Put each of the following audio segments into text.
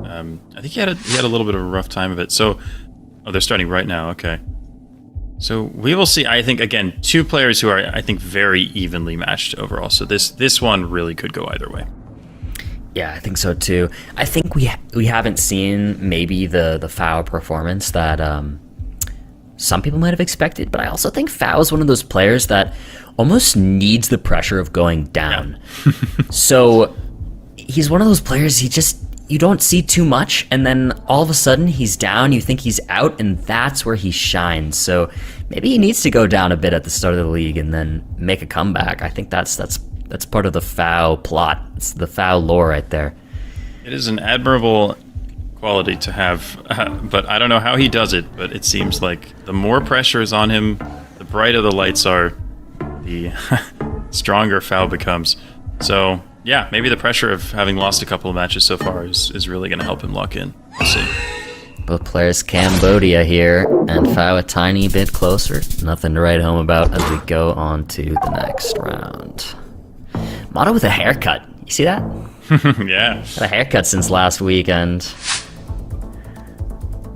I think he had a little bit of a rough time of it. So, oh, they're starting right now. Okay. So we will see. I think again, two players who are, I think, very evenly matched overall. So this one really could go either way. Yeah, I think so too. I think we haven't seen maybe the Fao performance that some people might have expected, but I also think Fao is one of those players that almost needs the pressure of going down. Yeah. So he's one of those players you don't see too much, and then all of a sudden he's down, you think he's out, and that's where he shines. So maybe he needs to go down a bit at the start of the league and then make a comeback. I think that's part of the Fao plot. It's the Fao lore right there. It is an admirable quality to have, but I don't know how he does it, but it seems like the more pressure is on him, the brighter the lights are, the stronger Fao becomes. So yeah, maybe the pressure of having lost a couple of matches so far is really going to help him lock in. We'll see. Both players Cambodia here, and Fao a tiny bit closer. Nothing to write home about as we go on to the next round. Mada with a haircut. You see that? Yeah. Got a haircut since last weekend.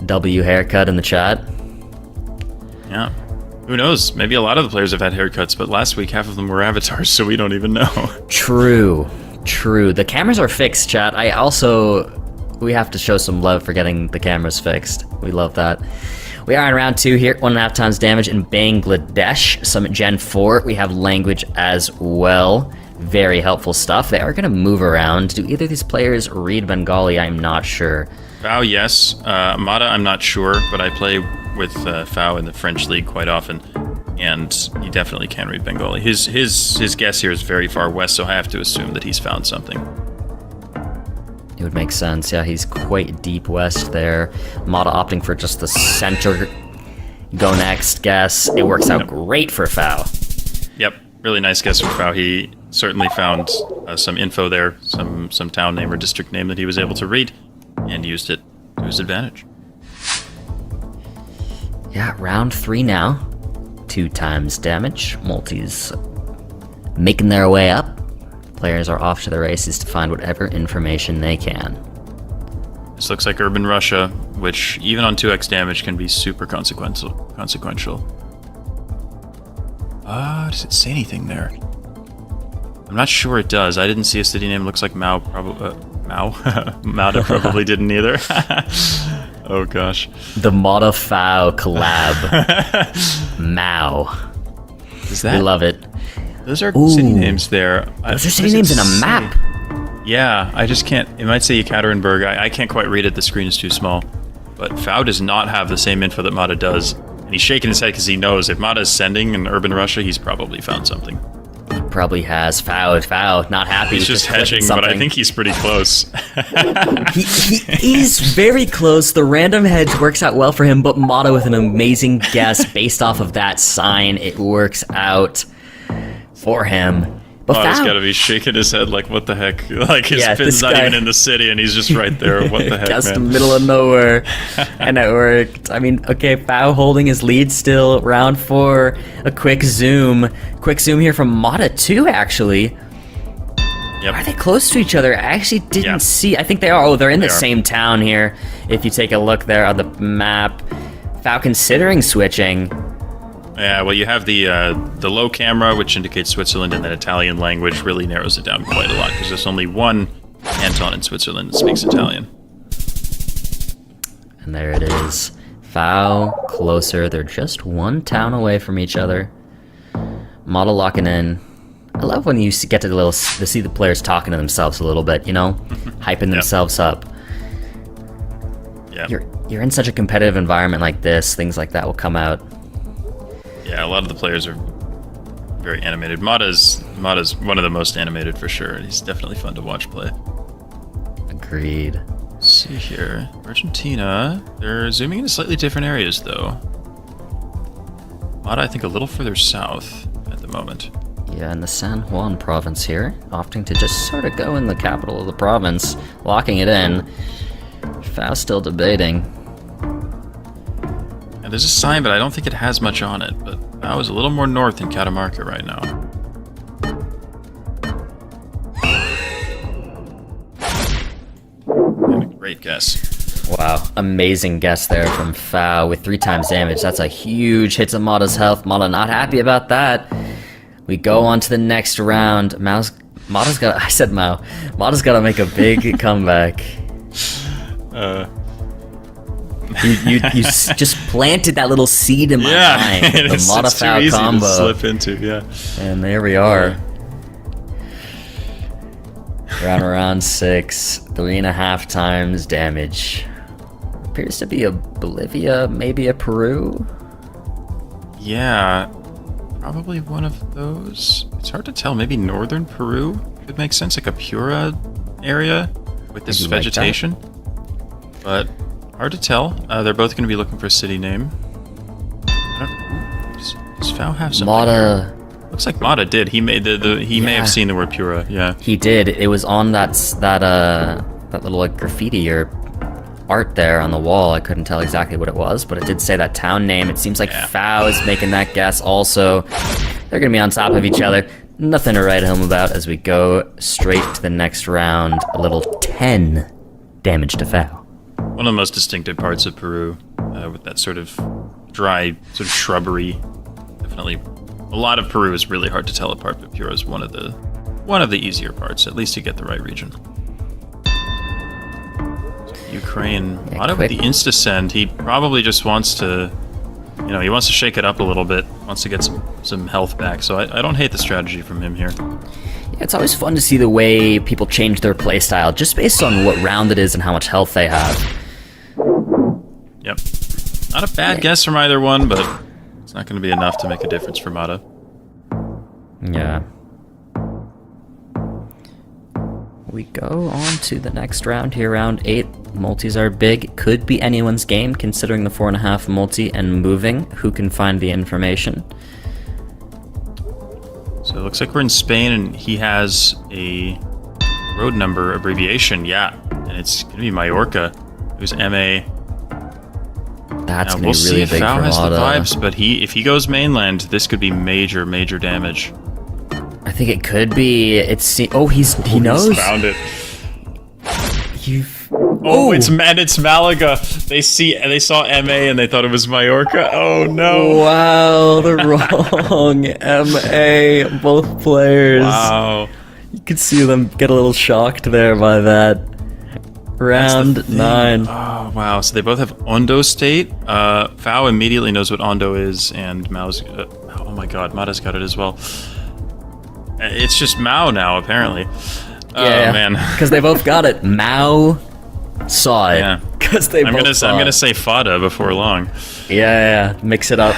W haircut in the chat. Yeah. Who knows? Maybe a lot of the players have had haircuts, but last week half of them were avatars, so we don't even know. True. The cameras are fixed, chat. We have to show some love for getting the cameras fixed. We love that. We are in round 2 here. 1.5 times damage in Bangladesh. Summit Gen 4. We have language as well. Very helpful stuff. They are going to move around. Do either of these players read Bengali? I'm not sure. Fao, yes. Mada, I'm not sure, but I play with Fao in the French league quite often, and he definitely can read Bengali. His guess here is very far west, so I have to assume that he's found something. It would make sense. Yeah, he's quite deep west there. Mada opting for just the center. Go next guess. It works out great for Fao. Yep, really nice guess for Fao. He certainly found some info there, some town name or district name that he was able to read, and used it to his advantage. Yeah, round 3 now. 2 times damage. Multis making their way up. Players are off to the races to find whatever information they can. This looks like Urban Russia, which even on 2x damage can be super consequential. Does it say anything there? I'm not sure it does. I didn't see a city name. Looks like Mao probably... Mada probably didn't either. Oh gosh. The Mada Fao collab. Mao. Is that? We love it. Those are city names there. Those are city names in a map. Yeah, I just can't. It might say Ekaterinburg. I can't quite read it. The screen is too small. But Fao does not have the same info that Mada does. And he's shaking his head because he knows if Mada is sending in Urban Russia, he's probably found something. He probably has. Fao, not happy. He's just hedging, but I think he's pretty close. he is very close. The random hedge works out well for him, but Mada with an amazing guess based off of that sign. It works out for him. But Mada's got to be shaking his head like, what the heck? Like, his pin's not even in the city, and he's just right there. What the heck, just man? Middle of nowhere. And it worked. I mean, okay, Fao holding his lead still. Round 4. A quick zoom. Quick zoom here from Mada, too, actually. Yep. Are they close to each other? I actually didn't see. I think they are. Oh, they're in the same town here. If you take a look there on the map. Fao considering switching. Yeah, well, you have the low camera, which indicates Switzerland, and then Italian language really narrows it down quite a lot, because there's only one canton in Switzerland that speaks Italian. And there it is. Fao closer. They're just one town away from each other. Mada locking in. I love when you get to see the players talking to themselves a little bit, you know? Hyping themselves up. Yeah. You're in such a competitive environment like this, things like that will come out. Yeah, a lot of the players are very animated. Mada's one of the most animated for sure. He's definitely fun to watch play. Agreed. Let's see here. Argentina, they're zooming into slightly different areas though. Mada, I think, a little further south at the moment. Yeah, in the San Juan province here, opting to just sort of go in the capital of the province, locking it in. Fao still debating. And there's a sign, but I don't think it has much on it. But Fao is a little more north in Catamarca right now. And a great Great guess. Wow, amazing guess there from Fao with 3 times damage. That's a huge hit to Mada's health. Mada not happy about that. We go on to the next round. Mada's got. I said Mao. Mada's got to make a big comeback. You just planted that little seed in my mind. The Mada Fao combo. To slip into, yeah. And there we are. Round 6, 3.5 times damage. Appears to be a Bolivia, maybe a Peru. Yeah, probably one of those. It's hard to tell. Maybe northern Peru could make sense, like a Pura area with this vegetation. But hard to tell. They're both going to be looking for a city name. Does Fao have something? Mada. Looks like Mada did. He made he may have seen the word Pura. Yeah. He did. It was on that little like graffiti or art there on the wall. I couldn't tell exactly what it was, but it did say that town name. It seems like Fao is making that guess also. They're gonna be on top of each other. Nothing to write home about as we go straight to the next round. A little 10 damage to Fao. One of the most distinctive parts of Peru, with that sort of dry, sort of shrubbery. Definitely, a lot of Peru is really hard to tell apart, but Pura is one of the easier parts. At least you get the right region. Ukraine, Mada with the insta-send. He probably just wants to, he wants to shake it up a little bit. Wants to get some health back. So I don't hate the strategy from him here. Yeah, it's always fun to see the way people change their playstyle just based on what round it is and how much health they have. Yep. Not a bad guess from either one, but it's not going to be enough to make a difference for Mada. Yeah. We go on to the next round here, round 8. Multis are big. Could be anyone's game, considering the 4.5 multi and moving. Who can find the information? So it looks like we're in Spain, and he has a road number abbreviation. Yeah, and it's going to be Mallorca. It was MA. That's now, going to be really big for Mada. Fao has the vibes, but if he goes mainland, this could be major, major damage. I think it could be. He knows. He's found it. It's Malaga. They saw MA and they thought it was Mallorca. Oh no! Wow, the wrong MA. Both players. Wow. You could see them get a little shocked there by that. Round 9. Oh wow! So they both have Ondo State. Fao immediately knows what Ondo is, and Mao's. Oh my God, Mada's got it as well. It's just Mao now, apparently. Yeah, oh man, because they both got it. Mao saw it. Yeah, because I'm gonna say Fada before long. Yeah, mix it up.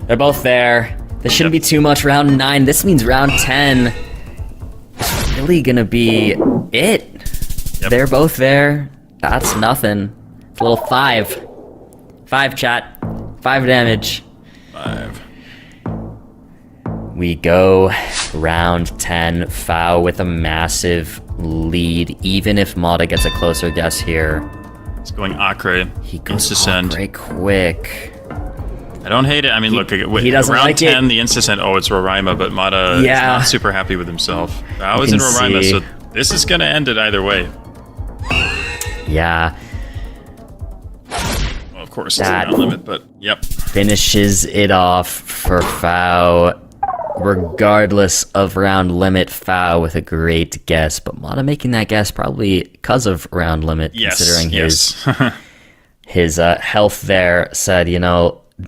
They're both there. This shouldn't be too much. Round 9. This means round 10 is really gonna be it. Yep. They're both there. That's nothing. It's a little 5. 5 chat. 5 damage. 5. We go round 10, Fao with a massive lead, even if Mada gets a closer guess here. He's going Acre. He goes Acre quick. I don't hate it. I mean, look, he doesn't round like 10, it. The instant, it's Roraima, but Mada is not super happy with himself. Fao is in Roraima, so this is going to end it either way. Yeah. Well, of course, it's a round limit, but yep. Finishes it off for Fao. Regardless of round limit, Fao with a great guess, but Mada making that guess probably because of round limit, considering his health there. Said,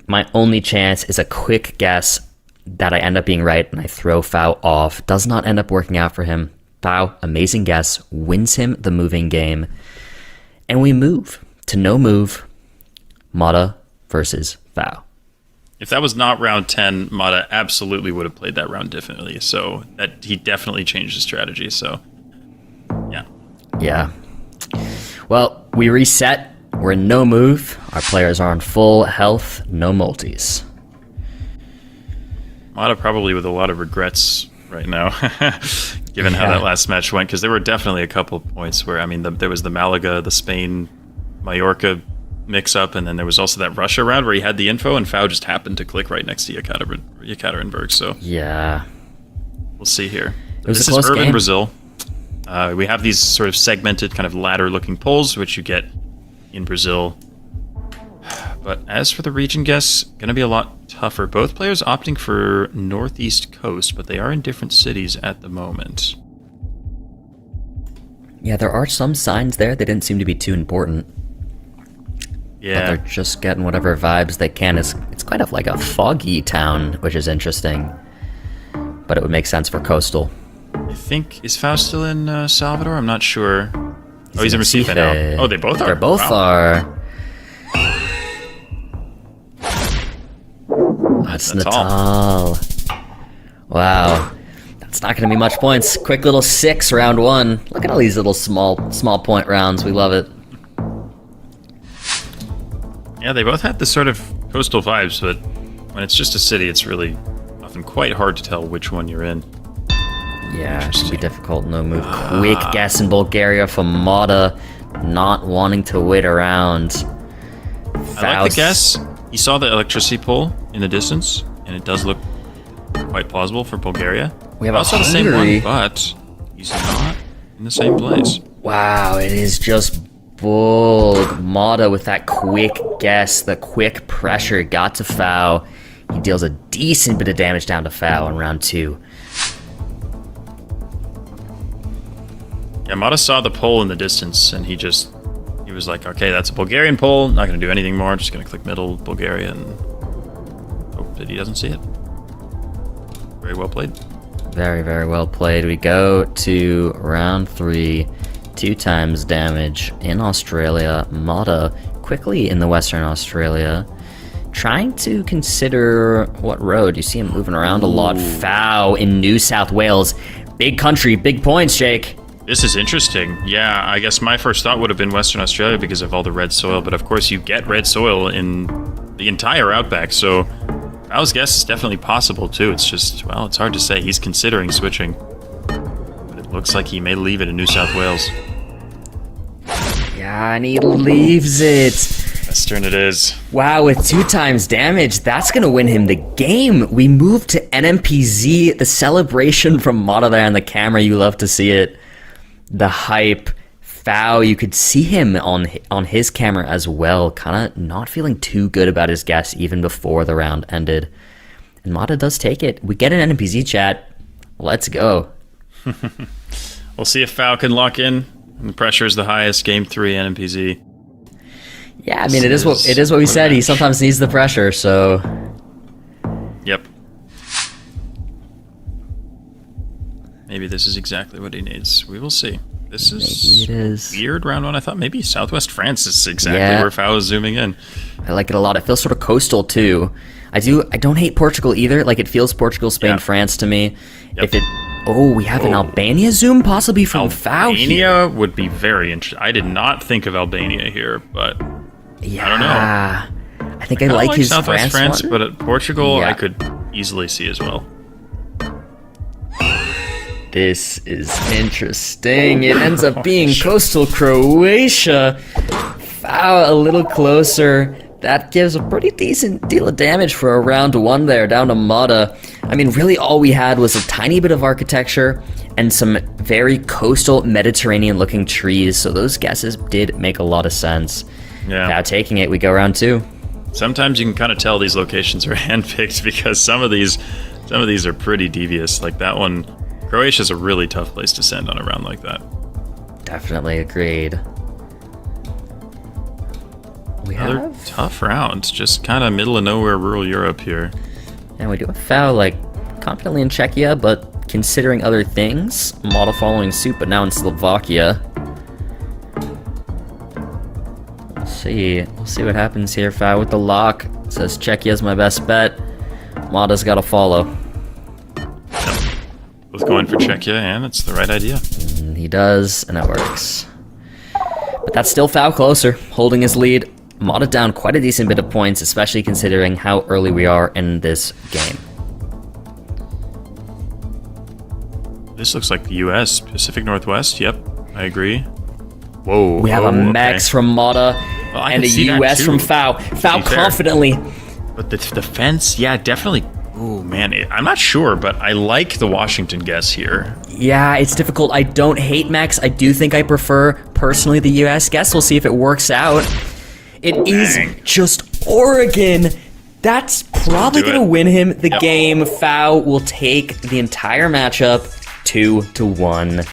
my only chance is a quick guess that I end up being right and I throw Fao off. Does not end up working out for him. Fao, amazing guess, wins him the moving game, and we move to no move. Mada versus Fao. If that was not round 10, Mada absolutely would have played that round differently. So that he definitely changed his strategy. So, yeah. Yeah. Well, we reset. We're in no move. Our players are on full health, no multis. Mada probably with a lot of regrets right now, given how that last match went. Because there were definitely a couple of points where, there was the Malaga, the Spain, Mallorca mix-up, and then there was also that Russia round where he had the info, and Fao just happened to click right next to Yekaterinburg. So yeah, we'll see here. It was this a close is urban game. Brazil. We have these sort of segmented kind of ladder-looking poles, which you get in Brazil. But as for the region guess, going to be a lot tougher. Both players opting for northeast coast, but they are in different cities at the moment. Yeah, there are some signs there. They didn't seem to be too important. Yeah. But they're just getting whatever vibes they can. It's kind of like a foggy town, which is interesting. But it would make sense for coastal. I think, is Faust still in Salvador? I'm not sure. He's in Recife now. Oh, they both are? They both are. That's Natal. Wow. That's not going to be much points. Quick little 6 round 1. Look at all these little small point rounds. We love it. Yeah, they both had this sort of coastal vibes, but when it's just a city, it's really often quite hard to tell which one you're in. Yeah, it can be difficult. No move. Quick guess in Bulgaria from Mada, not wanting to wait around. I like the guess. He saw the electricity pole in the distance, and it does look quite plausible for Bulgaria. We have also the same one, but he's not in the same place. Wow, it is just bold. Mada with that quick guess, the quick pressure got to Fao. He deals a decent bit of damage down to Fao in round 2. Yeah, Mada saw the pole in the distance, and he was like, okay, that's a Bulgarian pole, not going to do anything more, just going to click middle, Bulgaria, and hope that he doesn't see it. Very well played. Very, very well played. We go to round 3, 2 times damage in Australia. Mada quickly in the Western Australia, trying to consider what road. You see him moving around a lot. Fao in New South Wales. Big country, big points, Jake. This is interesting. Yeah, I guess my first thought would have been Western Australia because of all the red soil, but of course you get red soil in the entire outback, so Fao's guess is definitely possible too. It's just, well, it's hard to say. He's considering switching, but it looks like he may leave it in New South Wales. Yeah, and he leaves it. Western it is. Wow, with 2 times damage, that's going to win him the game. We move to NMPZ, the celebration from Mada there on the camera. You love to see it. The hype. Fao, you could see him on his camera as well, kind of not feeling too good about his guess even before the round ended. And Mada does take it. We get an NMPZ chat. Let's go. We'll see if Fao can lock in. The pressure is the highest. Game 3 NMPZ. Yeah, I mean, it is what we said. He sometimes needs the pressure, so... Yep. Maybe this is exactly what he needs. We will see. This is weird round 1. I thought maybe Southwest France is exactly where Fao is zooming in. I like it a lot. It feels sort of coastal too. I don't hate Portugal either. Like, it feels Portugal, Spain, France to me. Yep. If it... Oh, we have an Albania zoom possibly from Fao here. Albania would be very interesting. I did not think of Albania here, but yeah, I don't know. I think I like his Southwest France one. but at Portugal, I could easily see as well. This is interesting. It ends up being coastal Croatia. Fao a little closer. That gives a pretty decent deal of damage for a round 1 there, down to Mada. I mean, really all we had was a tiny bit of architecture and some very coastal Mediterranean-looking trees, so those guesses did make a lot of sense. Yeah. Now taking it, we go round 2. Sometimes you can kind of tell these locations are handpicked because some of these are pretty devious. Like that one, Croatia's a really tough place to send on a round like that. Definitely agreed. Another tough round, just kind of middle of nowhere rural Europe here. And we do have Fao, like, confidently in Czechia, but considering other things. Mada following suit, but now in Slovakia. We'll see what happens here. Fao with the lock. Says Czechia's my best bet. Mada's got to follow. Yep. Both going for Czechia, and it's the right idea. And he does, and it works. But that's still Fao closer, holding his lead. Mada down quite a decent bit of points, especially considering how early we are in this game. This looks like the U.S. Pacific Northwest. Yep, I agree. Whoa. We have a Max from Mada and a U.S. from Fao. Fao confidently. But the defense, yeah, definitely Ooh, man, I'm not sure, but I like the Washington guess here. Yeah, it's difficult. I don't hate Mex. I do think I prefer, personally, the US guess. We'll see if it works out. It is just Oregon. That's probably going to win him the game. Fau will take the entire matchup 2-1.